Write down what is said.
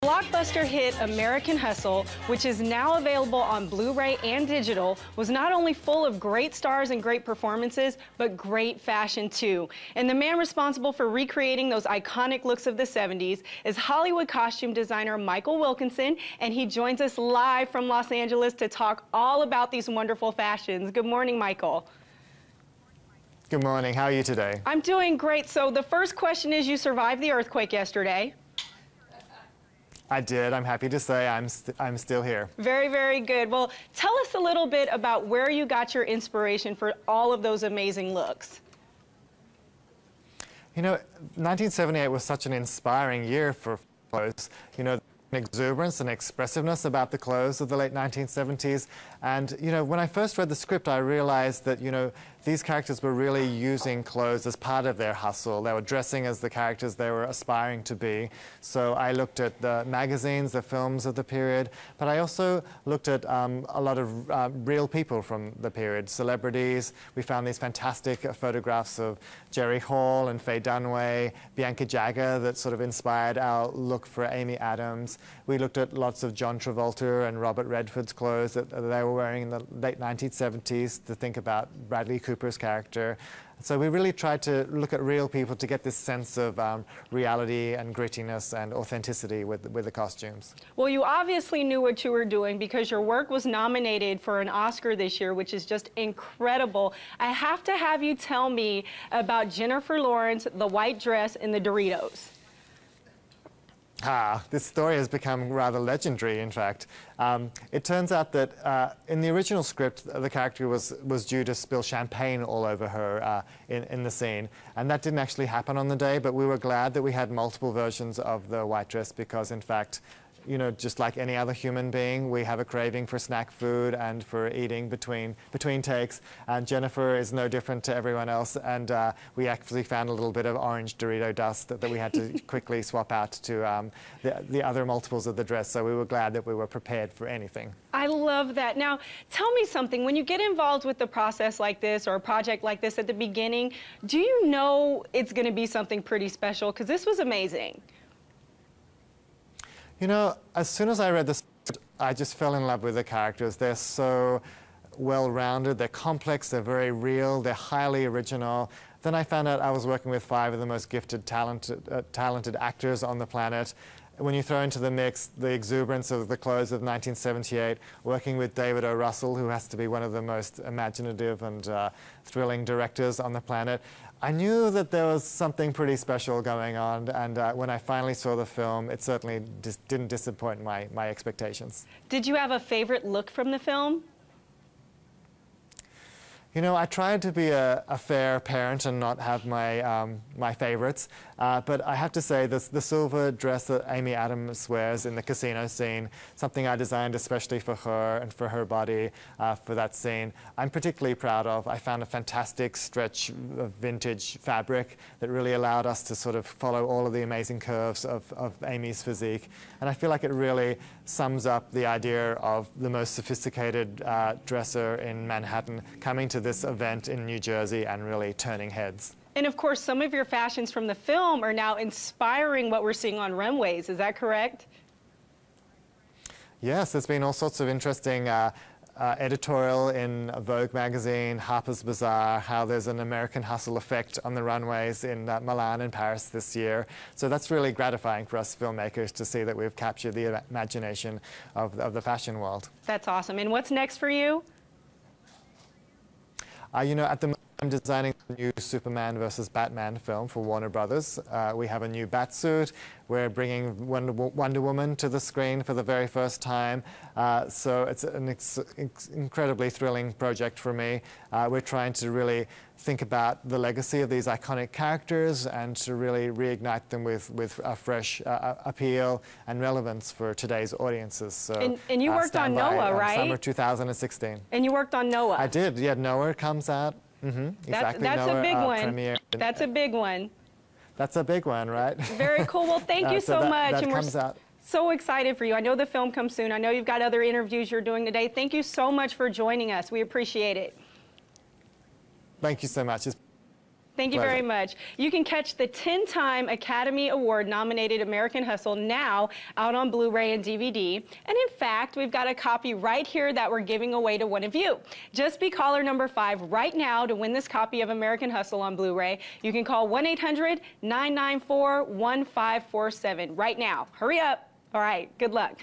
Blockbuster hit American Hustle, which is now available on Blu-ray and digital, was not only full of great stars and great performances, but great fashion too. And the man responsible for recreating those iconic looks of the 70s is Hollywood costume designer Michael Wilkinson, and he joins us live from Los Angeles to talk all about these wonderful fashions. Good morning, Michael. Good morning. How are you today? I'm doing great. So the first question is, you survived the earthquake yesterday. I did. I'm happy to say I'm still here. Very, very good. Well, tell us a little bit about where you got your inspiration for all of those amazing looks. You know, 1978 was such an inspiring year for clothes. You know, exuberance and expressiveness about the clothes of the late 1970s. And, you know, when I first read the script, I realized that, you know, these characters were really using clothes as part of their hustle. They were dressing as the characters they were aspiring to be. So I looked at the magazines, the films of the period, but I also looked at a lot of real people from the period, celebrities. We found these fantastic photographs of Jerry Hall and Faye Dunaway, Bianca Jagger, that sort of inspired our look for Amy Adams. We looked at lots of John Travolta and Robert Redford's clothes that they were wearing in the late 1970s to think about Bradley Cooper's character. So we really tried to look at real people to get this sense of reality and grittiness and authenticity with the costumes. Well, you obviously knew what you were doing because your work was nominated for an Oscar this year, which is just incredible. I have to have you tell me about Jennifer Lawrence, the white dress, and the Doritos. This story has become rather legendary, in fact. It turns out that in the original script, the character was due to spill champagne all over her in the scene. And that didn't actually happen on the day, but we were glad that we had multiple versions of the white dress because, in fact, you know, just like any other human being, we have a craving for snack food and for eating between takes. And Jennifer is no different to everyone else. And we actually found a little bit of orange Dorito dust that we had to quickly swap out to the other multiples of the dress. So we were glad that we were prepared for anything. I love that. Now, tell me something. When you get involved with a process like this or a project like this at the beginning, do you know it's going to be something pretty special? Because this was amazing. You know, as soon as I read the script, I just fell in love with the characters. They're so well-rounded, they're complex, they're very real, they're highly original. Then I found out I was working with 5 of the most gifted, talented actors on the planet. When you throw into the mix the exuberance of the clothes of 1978, working with David O. Russell, who has to be one of the most imaginative and thrilling directors on the planet, I knew that there was something pretty special going on, and when I finally saw the film, it certainly didn't disappoint my expectations. Did you have a favorite look from the film? You know, I tried to be a fair parent and not have my favorites, but I have to say the silver dress that Amy Adams wears in the casino scene, something I designed especially for her and for her body for that scene, I'm particularly proud of. I found a fantastic stretch of vintage fabric that really allowed us to sort of follow all of the amazing curves of Amy's physique, and I feel like it really sums up the idea of the most sophisticated dresser in Manhattan coming to this event in New Jersey and really turning heads. And of course, some of your fashions from the film are now inspiring what we're seeing on runways. Is that correct? Yes, there's been all sorts of interesting editorial in Vogue magazine, Harper's Bazaar, how there's an American Hustle effect on the runways in Milan and Paris this year. So that's really gratifying for us filmmakers to see that we've captured the imagination of the fashion world. That's awesome. And what's next for you? You know, at the moment, I'm designing a new Superman versus Batman film for Warner Brothers. We have a new Batsuit. We're bringing Wonder Woman to the screen for the very first time. So it's an incredibly thrilling project for me. We're trying to really think about the legacy of these iconic characters and to really reignite them with a fresh appeal and relevance for today's audiences. So, and you worked on Noah, right? Summer 2016. And you worked on Noah. I did. Yeah, Noah comes out. Exactly. That's Noah, a big one. premiere. That's a big one. That's a big one, right? Very cool. Well, thank you so much. That and comes out. So excited for you. I know the film comes soon. I know you've got other interviews you're doing today. Thank you so much for joining us. We appreciate it. Thank you so much. Thank you very much. You can catch the 10-time Academy Award nominated American Hustle now out on Blu-ray and DVD. And in fact, we've got a copy right here that we're giving away to one of you. Just be caller number 5 right now to win this copy of American Hustle on Blu-ray. You can call 1-800-994-1547 right now. Hurry up. All right, good luck.